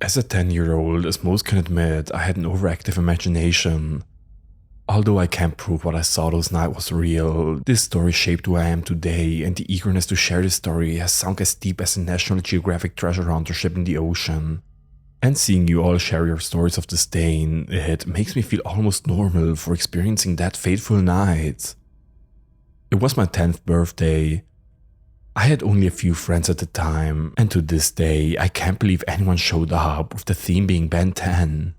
As a 10-year-old, as most can admit, I had an overactive imagination. Although I can't prove what I saw those nights was real, this story shaped who I am today, and the eagerness to share this story has sunk as deep as a National Geographic treasure hunter ship in the ocean. And seeing you all share your stories of disdain, it makes me feel almost normal for experiencing that fateful night. It was my 10th birthday. I had only a few friends at the time, and to this day, I can't believe anyone showed up with the theme being Ben 10.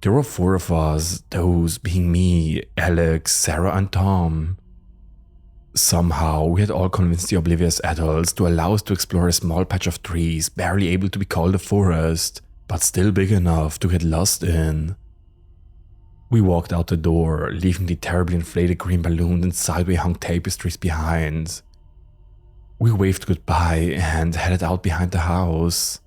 There were 4 of us, those being me, Alex, Sarah and Tom. Somehow, we had all convinced the oblivious adults to allow us to explore a small patch of trees barely able to be called a forest, but still big enough to get lost in. We walked out the door, leaving the terribly inflated green balloons and sideway hung tapestries behind. We waved goodbye and headed out behind the house.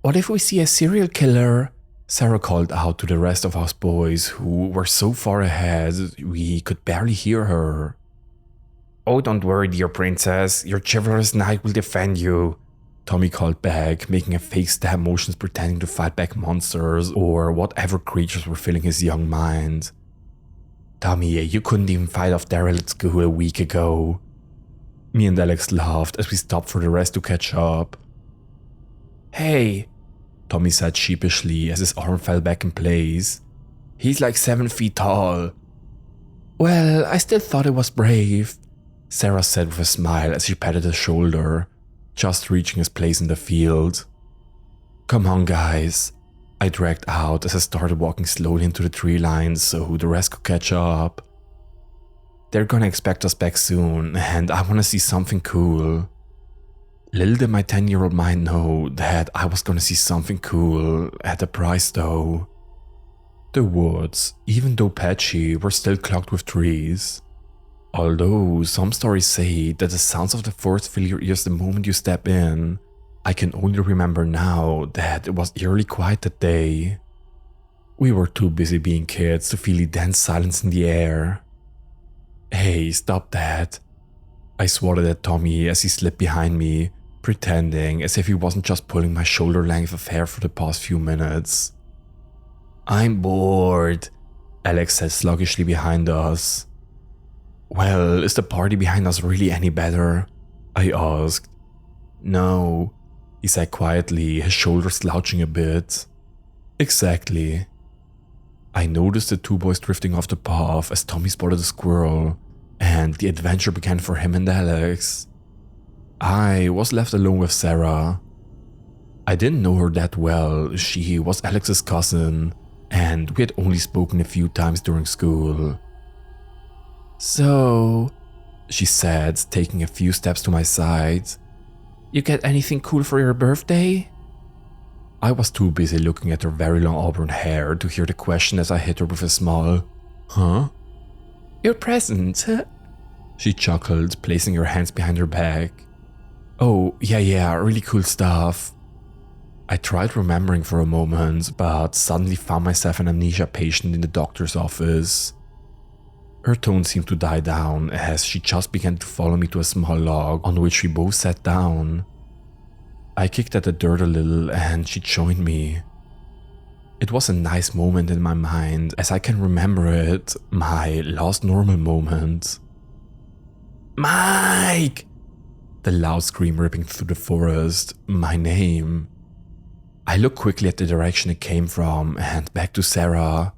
"What if we see a serial killer?" Sarah called out to the rest of us boys who were so far ahead we could barely hear her. "Oh, don't worry, dear princess, your chivalrous knight will defend you," Tommy called back, making a fake stab motions pretending to fight back monsters or whatever creatures were filling his young mind. "Tommy, you couldn't even fight off Daryl at school a week ago." Me and Alex laughed as we stopped for the rest to catch up. "Hey," Tommy said sheepishly as his arm fell back in place. "He's like 7 feet tall." "Well, I still thought it was brave," Sarah said with a smile as she patted his shoulder, just reaching his place in the field. "Come on, guys," I dragged out as I started walking slowly into the tree lines so the rest could catch up. "They're gonna expect us back soon, and I wanna see something cool." Little did my 10-year-old mind know that I was gonna see something cool at a price though. The woods, even though patchy, were still clogged with trees. Although some stories say that the sounds of the forest fill your ears the moment you step in, I can only remember now that it was eerily quiet that day. We were too busy being kids to feel the dense silence in the air. "Hey, stop that." I swatted at Tommy as he slipped behind me, pretending as if he wasn't just pulling my shoulder length of hair for the past few minutes. "I'm bored," Alex said sluggishly behind us. "Well, is the party behind us really any better?" I asked. "No," he said quietly, his shoulders slouching a bit. "Exactly." I noticed the 2 boys drifting off the path as Tommy spotted a squirrel, and the adventure began for him and Alex. I was left alone with Sarah. I didn't know her that well, she was Alex's cousin, and we had only spoken a few times during school. "So," she said, taking a few steps to my side, "you get anything cool for your birthday?" I was too busy looking at her very long auburn hair to hear the question as I hit her with a small, "Huh?" "Your present," she chuckled, placing her hands behind her back. "Oh, yeah, really cool stuff." I tried remembering for a moment, but suddenly found myself an amnesia patient in the doctor's office. Her tone seemed to die down as she just began to follow me to a small log on which we both sat down. I kicked at the dirt a little and she joined me. It was a nice moment in my mind as I can remember it, my last normal moment. "Mike!" The loud scream ripping through the forest, my name. I looked quickly at the direction it came from and back to Sarah.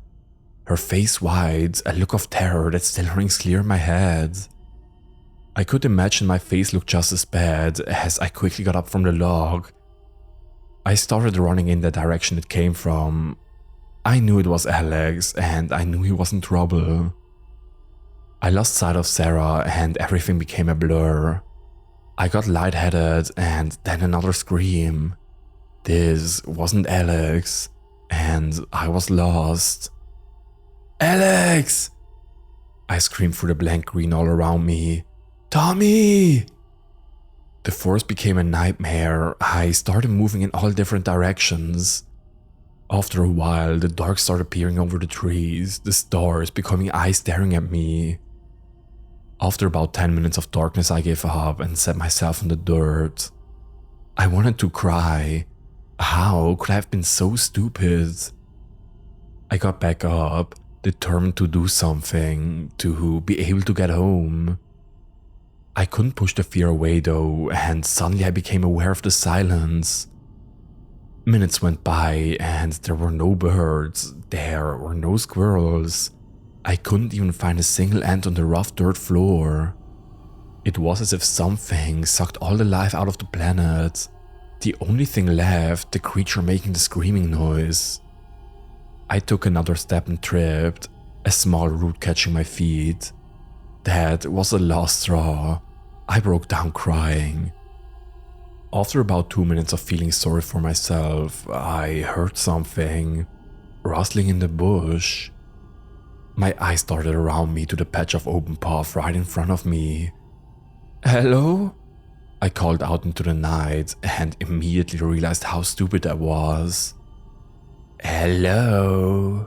Her face wide, a look of terror that still rings clear in my head. I could imagine my face looked just as bad as I quickly got up from the log. I started running in the direction it came from. I knew it was Alex and I knew he was in trouble. I lost sight of Sarah and everything became a blur. I got lightheaded and then another scream. This wasn't Alex, and I was lost. "Alex!" I screamed through the blank green all around me. "Tommy!" The forest became a nightmare. I started moving in all different directions. After a while, the dark started appearing over the trees, the stars becoming eyes staring at me. After about 10 minutes of darkness, I gave up and set myself in the dirt. I wanted to cry. How could I have been so stupid? I got back up, determined to do something, to be able to get home. I couldn't push the fear away though, and suddenly I became aware of the silence. Minutes went by and there were no birds, there were no squirrels. I couldn't even find a single ant on the rough dirt floor. It was as if something sucked all the life out of the planet. The only thing left, the creature making the screaming noise. I took another step and tripped, a small root catching my feet. That was the last straw. I broke down crying. After about 2 minutes of feeling sorry for myself, I heard something rustling in the bush. My eyes darted around me to the patch of open path right in front of me. "Hello?" I called out into the night and immediately realized how stupid I was. "Hello?"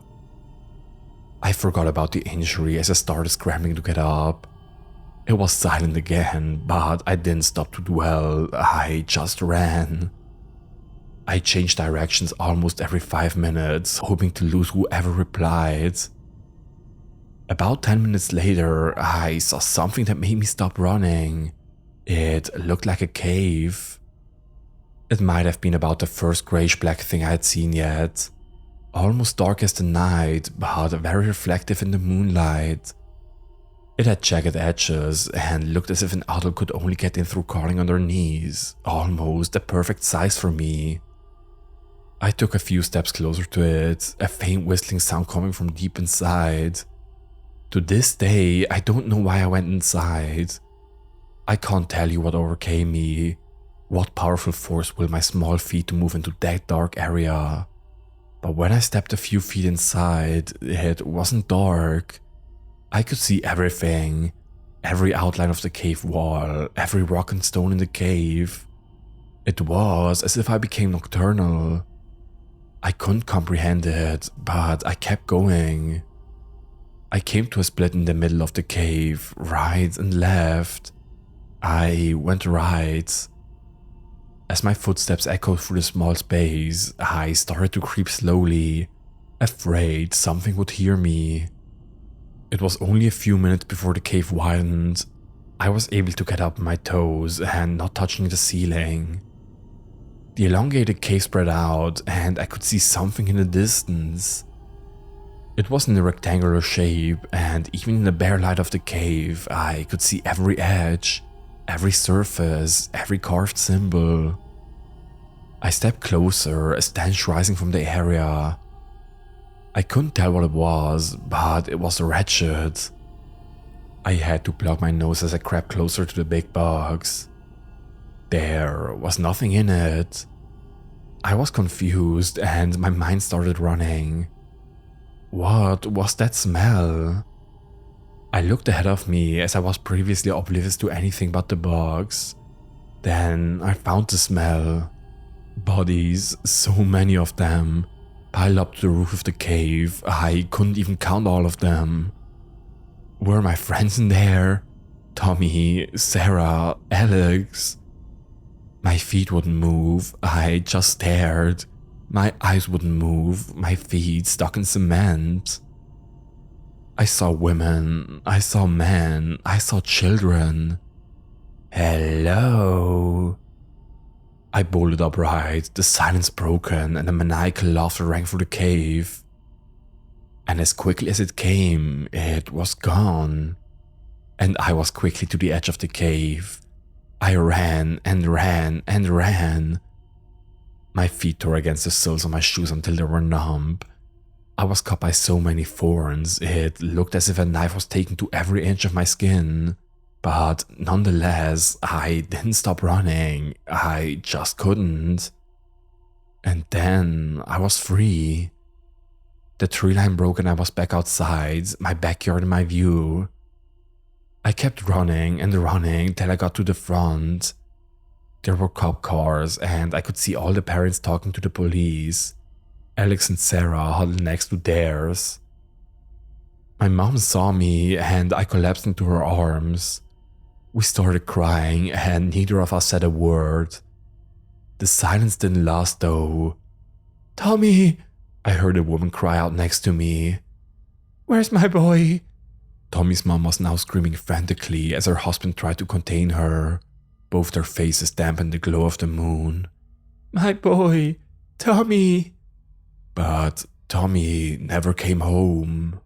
I forgot about the injury as I started scrambling to get up. It was silent again, but I didn't stop to dwell, I just ran. I changed directions almost every 5 minutes, hoping to lose whoever replied. About 10 minutes later, I saw something that made me stop running. It looked like a cave. It might have been about the first grayish-black thing I had seen yet. Almost dark as the night, but very reflective in the moonlight. It had jagged edges and looked as if an adult could only get in through crawling on their knees, almost the perfect size for me. I took a few steps closer to it, a faint whistling sound coming from deep inside. To this day, I don't know why I went inside. I can't tell you what overcame me, what powerful force willed my small feet to move into that dark area. But when I stepped a few feet inside, it wasn't dark. I could see everything, every outline of the cave wall, every rock and stone in the cave. It was as if I became nocturnal. I couldn't comprehend it, but I kept going. I came to a split in the middle of the cave, right and left. I went right. As my footsteps echoed through the small space, I started to creep slowly, afraid something would hear me. It was only a few minutes before the cave widened. I was able to get up on my toes and not touching the ceiling. The elongated cave spread out and I could see something in the distance. It was in a rectangular shape, and even in the bare light of the cave, I could see every edge, every surface, every carved symbol. I stepped closer, a stench rising from the area. I couldn't tell what it was, but it was wretched. I had to plug my nose as I crept closer to the big box. There was nothing in it. I was confused and my mind started running. What was that smell? I looked ahead of me as I was previously oblivious to anything but the box. Then I found the smell. Bodies, so many of them, piled up to the roof of the cave. I couldn't even count all of them. Were my friends in there? Tommy, Sarah, Alex? My feet wouldn't move, I just stared. My eyes wouldn't move, my feet stuck in cement. I saw women, I saw men, I saw children. Hello? I bolted upright, the silence broken, and a maniacal laughter rang through the cave. And as quickly as it came, it was gone. And I was quickly to the edge of the cave. I ran and ran and ran. My feet tore against the soles of my shoes until they were numb. I was cut by so many thorns, it looked as if a knife was taken to every inch of my skin. But nonetheless, I didn't stop running. I just couldn't. And then I was free. The tree line broke and I was back outside, my backyard in my view. I kept running and running till I got to the front. There were cop cars and I could see all the parents talking to the police. Alex and Sarah huddled next to theirs. My mom saw me and I collapsed into her arms. We started crying and neither of us said a word. The silence didn't last though. "Tommy!" I heard a woman cry out next to me. "Where's my boy?" Tommy's mom was now screaming frantically as her husband tried to contain her. Both their faces dampened the glow of the moon. "My boy! Tommy!" But Tommy never came home.